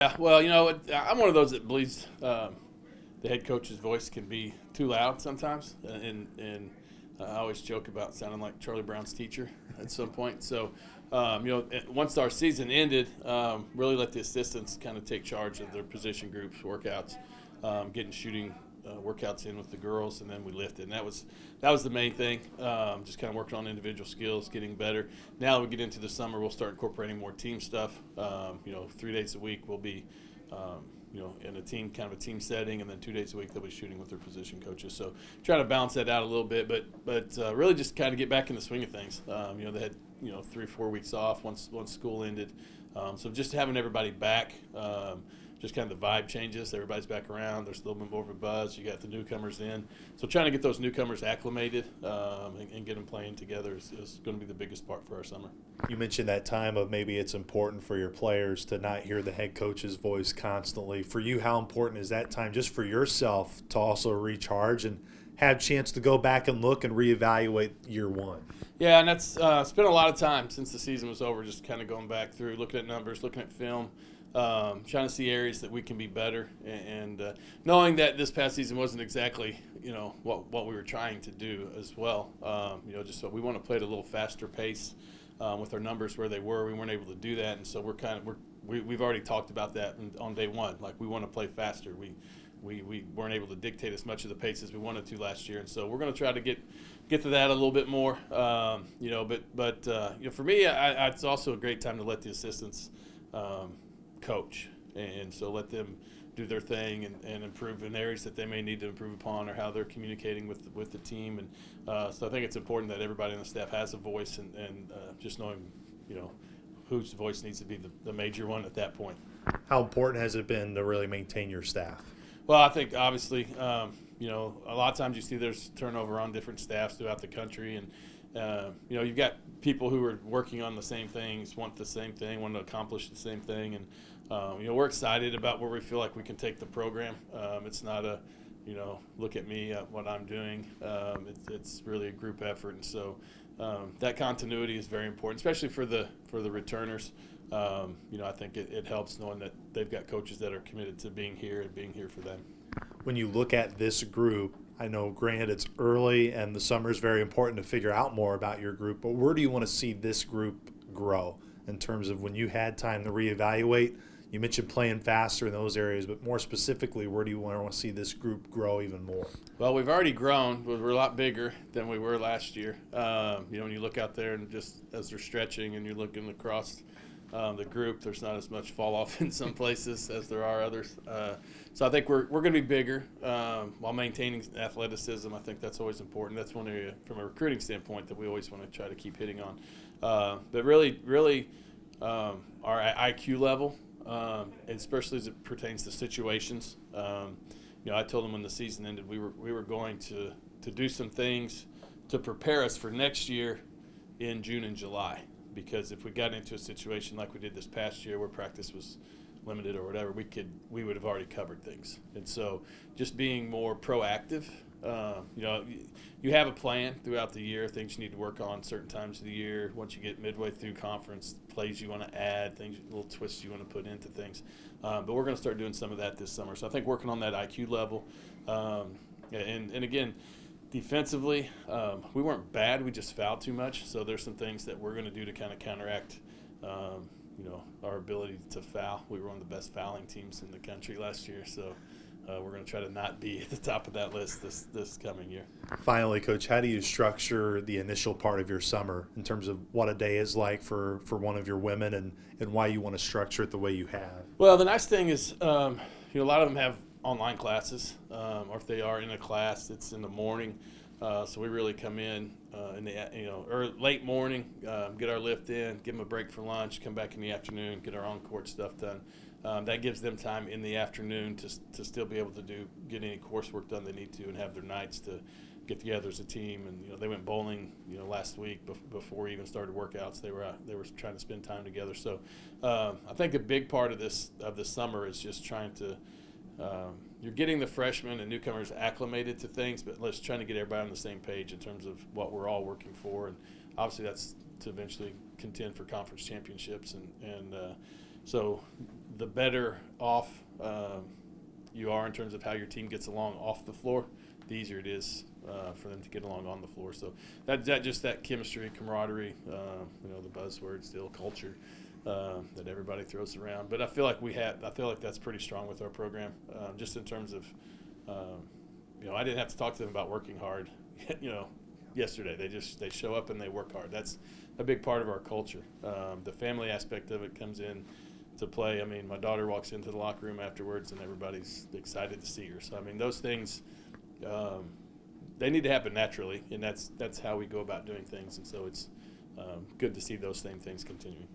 Yeah, well, I'm one of those that believes the head coach's voice can be too loud sometimes, and I always joke about sounding like Charlie Brown's teacher at some point. So, once our season ended, really let the assistants kind of take charge of their position groups, workouts, getting shooting workouts in with the girls, and then we lifted. And that was the main thing. Just kind of working on individual skills, getting better. Now that we get into the summer, we'll start incorporating more team stuff. 3 days a week we'll be in a team setting, and then 2 days a week they'll be shooting with their position coaches. So trying to balance that out a little bit, but really just kind of get back in the swing of things. They had 3 or 4 weeks off once school ended, so just having everybody back. Just kind of the vibe changes. Everybody's back around. There's a little bit more of a buzz. You got the newcomers in. So trying to get those newcomers acclimated and get them playing together is going to be the biggest part for our summer. You mentioned that time of maybe it's important for your players to not hear the head coach's voice constantly. For you, how important is that time just for yourself to also recharge and have a chance to go back and look and reevaluate year one? Yeah, and that's spent a lot of time since the season was over, just kind of going back through, looking at numbers, looking at film. Trying to see areas that we can be better, and knowing that this past season wasn't exactly what we were trying to do as well. Just so we want to play at a little faster pace with our numbers where they were. We weren't able to do that, and so we've already talked about that on day one. Like, we want to play faster. We weren't able to dictate as much of the pace as we wanted to last year, and so we're going to try to get to that a little bit more. But for me, it's also a great time to let the assistants coach, and so let them do their thing and improve in areas that they may need to improve upon, or how they're communicating with the team. And so I think it's important that everybody on the staff has a voice, and just knowing whose voice needs to be the major one at that point. How important has it been to really maintain your staff? Well, I think obviously a lot of times you see there's turnover on different staffs throughout the country, and you've got people who are working on the same things, want the same thing, want to accomplish the same thing, and we're excited about where we feel like we can take the program. It's not a look at me at what I'm doing. It's really a group effort, and so that continuity is very important, especially for the returners. I think it helps knowing that they've got coaches that are committed to being here and being here for them. When you look at this group, I know, granted, it's early and the summer is very important to figure out more about your group, but where do you want to see this group grow in terms of when you had time to reevaluate? You mentioned playing faster in those areas, but more specifically, where do you want to see this group grow even more? Well, we've already grown. We're a lot bigger than we were last year. When you look out there and just as they're stretching and you're looking across the group, there's not as much fall off in some places as there are others. So I think we're going to be bigger while maintaining athleticism. I think that's always important. That's one area from a recruiting standpoint that we always want to try to keep hitting on. But really, our IQ level, especially as it pertains to situations. I told them when the season ended we were going to do some things to prepare us for next year in June and July. Because if we got into a situation like we did this past year where practice was limited or whatever, we would have already covered things. And so just being more proactive, you have a plan throughout the year, things you need to work on certain times of the year. Once you get midway through conference, plays you want to add, things, little twists you want to put into things. But we're going to start doing some of that this summer. So I think working on that IQ level, and again, defensively, we weren't bad. We just fouled too much. So there's some things that we're going to do to kind of counteract, our ability to foul. We were one of the best fouling teams in the country last year. So we're going to try to not be at the top of that list this coming year. Finally, Coach, how do you structure the initial part of your summer in terms of what a day is like for one of your women and why you want to structure it the way you have? Well, the nice thing is, a lot of them have online classes, or if they are in a class, it's in the morning. So we really come in the late morning, get our lift in, give them a break for lunch, come back in the afternoon, get our on-court stuff done. That gives them time in the afternoon to still be able to get any coursework done they need to, and have their nights to get together as a team. And they went bowling last week before we even started workouts. They were trying to spend time together. So I think a big part of this summer is just trying to. You're getting the freshmen and newcomers acclimated to things, but let's try to get everybody on the same page in terms of what we're all working for, and obviously that's to eventually contend for conference championships and So the better off you are in terms of how your team gets along off the floor, the easier it is for them to get along on the floor. So that chemistry, camaraderie, the buzzword still culture that everybody throws around. But I feel like that's pretty strong with our program, just in terms of I didn't have to talk to them about working hard, yesterday. They show up and they work hard. That's a big part of our culture. The family aspect of it comes in to play. I mean, my daughter walks into the locker room afterwards and everybody's excited to see her. So I mean, those things they need to happen naturally, and that's how we go about doing things. And so it's good to see those same things continuing.